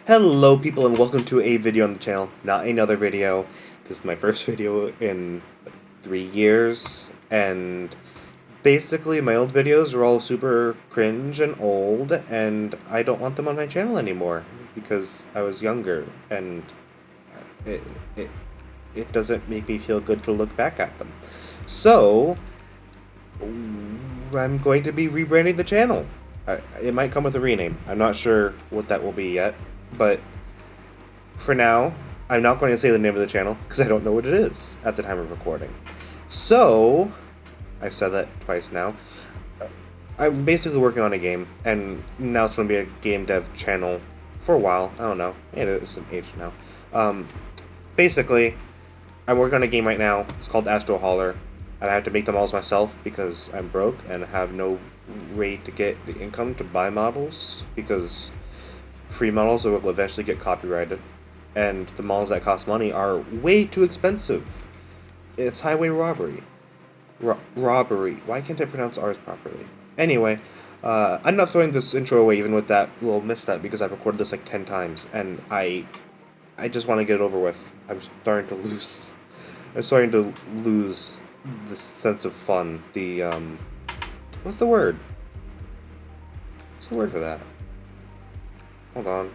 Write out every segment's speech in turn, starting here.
Hello people and welcome to a video on the channel, not another video. This is my first video in 3 years, and basically my old videos are all super cringe and old, and I don't want them on my channel anymore because I was younger, and it, it, it doesn't make me feel good to look back at them. So, I'm going to be rebranding the channel. It might come with a rename. I'm not sure what that will be yet. But for now, I'm not going to say the name of the channel because I don't know what it is at the time of recording. So, I've said that twice now. I'm basically working on a game, and now it's going to be a game dev channel for a while. I don't know. Yeah, there's an age now. Basically, I'm working on a game right now. It's called Astro Holler, and I have to make the models myself because I'm broke and have no way to get the income to buy models because free models will eventually get copyrighted, and the models that cost money are way too expensive. It's highway robbery. Robbery. Why can't I pronounce R's properly? Anyway, I'm not throwing this intro away even with that little misstep because I've recorded this like 10 times, and I just want to get it over with. I'm starting to lose the sense of fun. What's the word? What's the word for that? Hold on.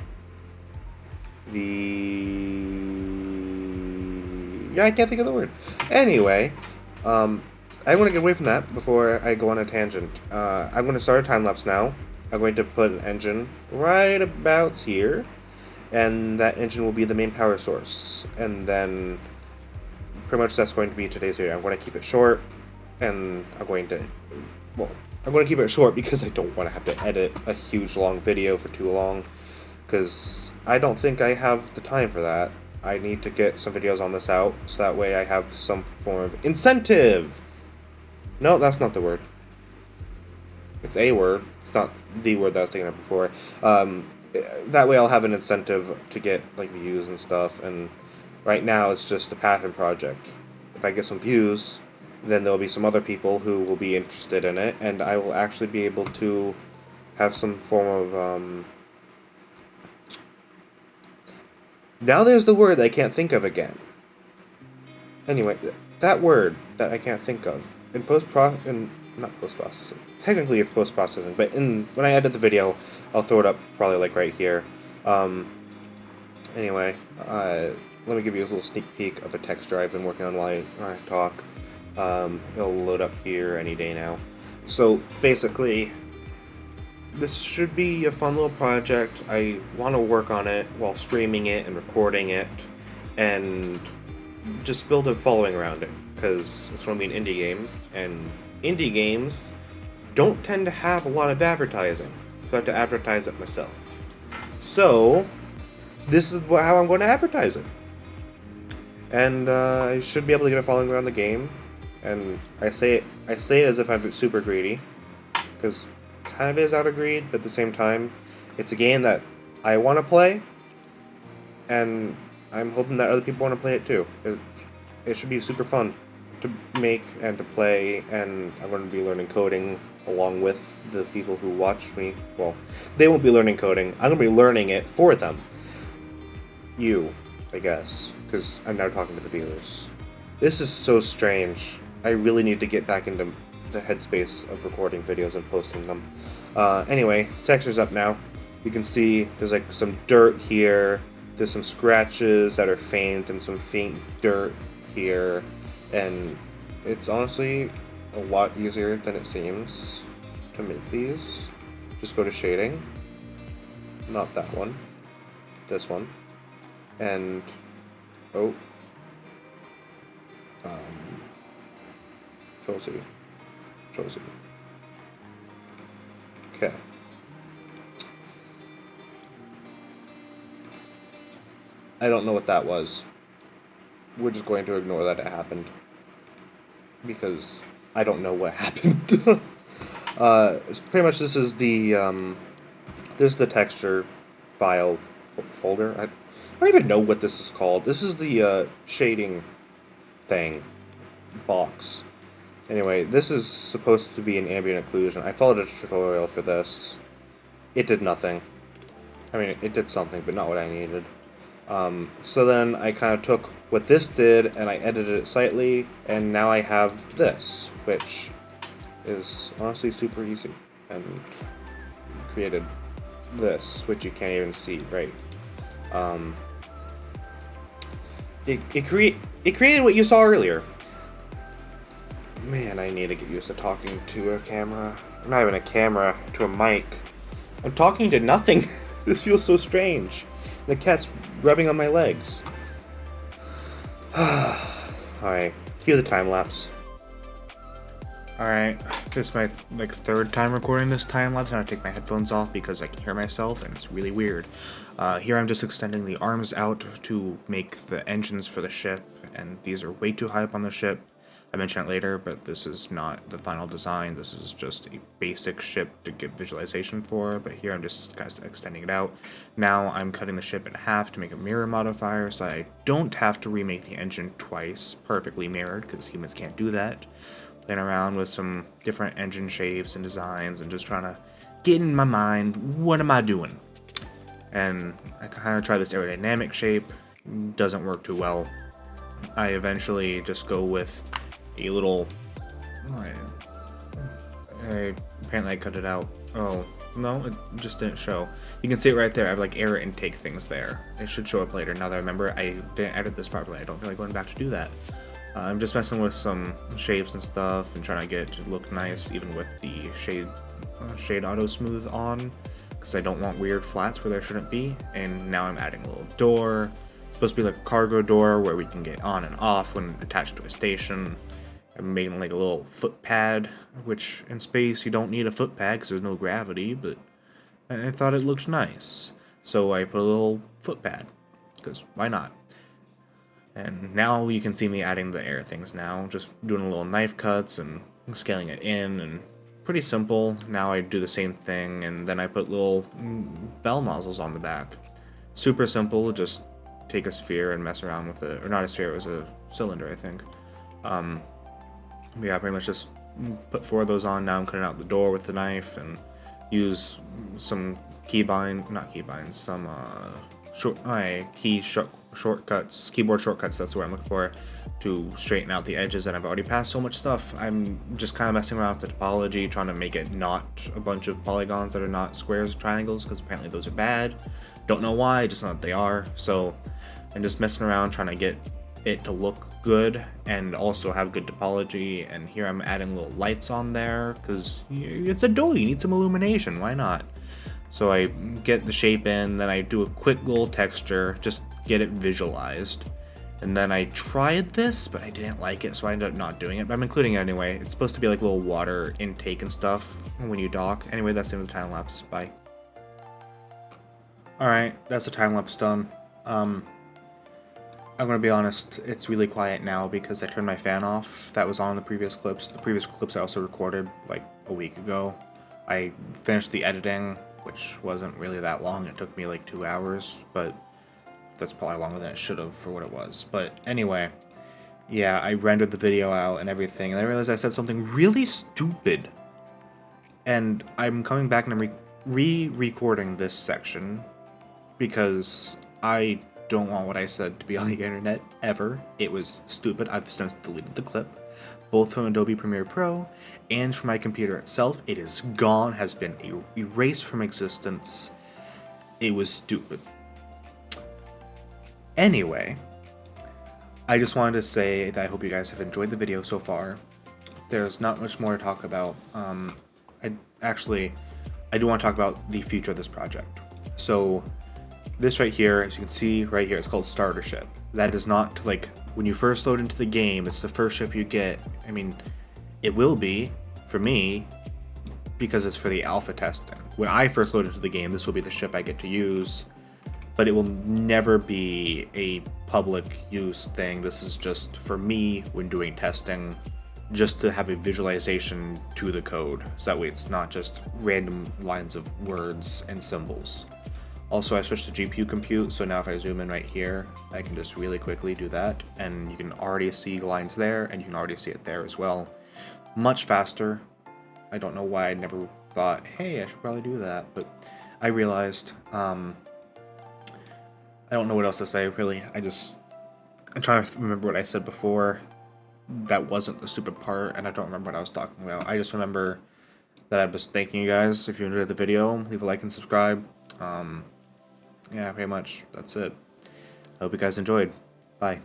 Yeah, I can't think of the word. Anyway, I want to get away from that before I go on a tangent. I'm going to start a time lapse now. I'm going to put an engine right about here, and that engine will be the main power source. And then, pretty much that's going to be today's video. I'm going to keep it short, and I'm going to keep it short because I don't want to have to edit a huge long video for too long. Because I don't think I have the time for that. I need to get some videos on this out, so that way I have some form of incentive! No, that's not the word. It's a word. It's not the word that I was thinking of before. That way I'll have an incentive to get, like, views and stuff, and right now it's just a passion project. If I get some views, then there'll be some other people who will be interested in it, and I will actually be able to have some form of, Now there's the word that I can't think of again. Anyway, that word that I can't think of in not post-processing. Technically it's post-processing, but when I edit the video, I'll throw it up probably like right here. Anyway, let me give you a little sneak peek of a texture I've been working on while I talk. It'll load up here any day now. So basically, this should be a fun little project. I want to work on it while streaming it and recording it, and just build a following around it, because it's going to be an indie game, and indie games don't tend to have a lot of advertising, so I have to advertise it myself. So, this is how I'm going to advertise it. And I should be able to get a following around the game, and I say it as if I'm super greedy, because kind of is out of greed, but at the same time, it's a game that I want to play, and I'm hoping that other people want to play it too. It should be super fun to make and to play, and I'm going to be learning coding along with the people who watch me. Well, they won't be learning coding. I'm going to be learning it for them. You, I guess, because I'm now talking to the viewers. This is so strange. I really need to get back into the headspace of recording videos and posting them. Anyway, the texture's up now. You can see there's like some dirt here, there's some scratches that are faint, and some faint dirt here, and it's honestly a lot easier than it seems to make these. Just go to shading, not that one, this one, and Josie. Okay. I don't know what that was. We're just going to ignore that it happened, because I don't know what happened. Pretty much this is the texture file folder. I don't even know what this is called. This is the shading thing box. Anyway, this is supposed to be an ambient occlusion. I followed a tutorial for this. It did nothing. I mean, it did something, but not what I needed. So then I kind of took what this did and I edited it slightly, and now I have this, which is honestly super easy, and created this, which you can't even see, right? It created what you saw earlier. Man, I need to get used to talking to a camera. Not even a camera, to a mic. I'm talking to nothing. This feels so strange. The cat's rubbing on my legs. Alright, cue the time lapse. Alright, this is my third time recording this time lapse, and I take my headphones off because I can hear myself and it's really weird. Here I'm just extending the arms out to make the engines for the ship, and these are way too high up on the ship. I mention it later, but this is not the final design. This is just a basic ship to get visualization for, but here I'm just kind of extending it out. Now I'm cutting the ship in half to make a mirror modifier so I don't have to remake the engine twice, perfectly mirrored, because humans can't do that. Playing around with some different engine shapes and designs and just trying to get in my mind, what am I doing? And I kind of try this aerodynamic shape, doesn't work too well. I eventually just go with a little... apparently I cut it out. Oh, no, it just didn't show. You can see it right there. I have like air intake things there. It should show up later. Now that I remember, I didn't edit this properly. I don't feel like going back to do that. I'm just messing with some shapes and stuff and trying to get it to look nice, even with the shade auto smooth on, because I don't want weird flats where there shouldn't be. And now I'm adding a little door. It's supposed to be like a cargo door where we can get on and off when attached to a station. I'm making like a little foot pad, which in space you don't need a foot pad because there's no gravity, but I thought it looked nice. So I put a little foot pad, because why not? And now you can see me adding the air things now, just doing a little knife cuts and scaling it in, and pretty simple. Now I do the same thing, and then I put little bell nozzles on the back. Super simple, just take a sphere and mess around with it. Or not a sphere, it was a cylinder, I think. Yeah, pretty much just put 4 of those on. Now I'm cutting out the door with the knife and use some keyboard shortcuts, that's what I'm looking for, to straighten out the edges, and I've already passed so much stuff. I'm just kind of messing around with the topology, trying to make it not a bunch of polygons that are not squares or triangles, because apparently those are bad. Don't know why, just know that they are. So I'm just messing around trying to get it to look good and also have good topology. And here I'm adding little lights on there because it's a door, you need some illumination, why not? So I get the shape in, then I do a quick little texture, just get it visualized. And then I tried this, but I didn't like it, so I ended up not doing it. But I'm including it anyway. It's supposed to be like little water intake and stuff when you dock. Anyway, that's the end of the time lapse. Bye. Alright, that's the time lapse done. I'm gonna be honest, it's really quiet now because I turned my fan off. That was on the previous clips. The previous clips I also recorded like a week ago. I finished the editing, which wasn't really that long. It took me like 2 hours, but that's probably longer than it should have for what it was. But anyway, yeah, I rendered the video out and everything, and I realized I said something really stupid. And I'm coming back and I'm re-recording this section because I don't want what I said to be on the internet ever. It was stupid. I've since deleted the clip, both from Adobe Premiere Pro and from my computer itself. It is gone, has been erased from existence. It was stupid. Anyway, I just wanted to say that I hope you guys have enjoyed the video so far. There's not much more to talk about. I do want to talk about the future of this project. So this right here, as you can see right here, it's called Starter Ship. That is not like when you first load into the game, it's the first ship you get. I mean, it will be for me because it's for the alpha testing. When I first load into the game, this will be the ship I get to use, but it will never be a public use thing. This is just for me when doing testing, just to have a visualization to the code. So that way it's not just random lines of words and symbols. Also, I switched to GPU compute, so now if I zoom in right here, I can just really quickly do that, and you can already see lines there, and you can already see it there as well. Much faster. I don't know why I never thought, hey, I should probably do that, but I realized. I don't know what else to say, really. I'm trying to remember what I said before. That wasn't the stupid part, and I don't remember what I was talking about. I just remember that I'm just thanking you guys. If you enjoyed the video, leave a like and subscribe. Yeah, pretty much. That's it. I hope you guys enjoyed. Bye.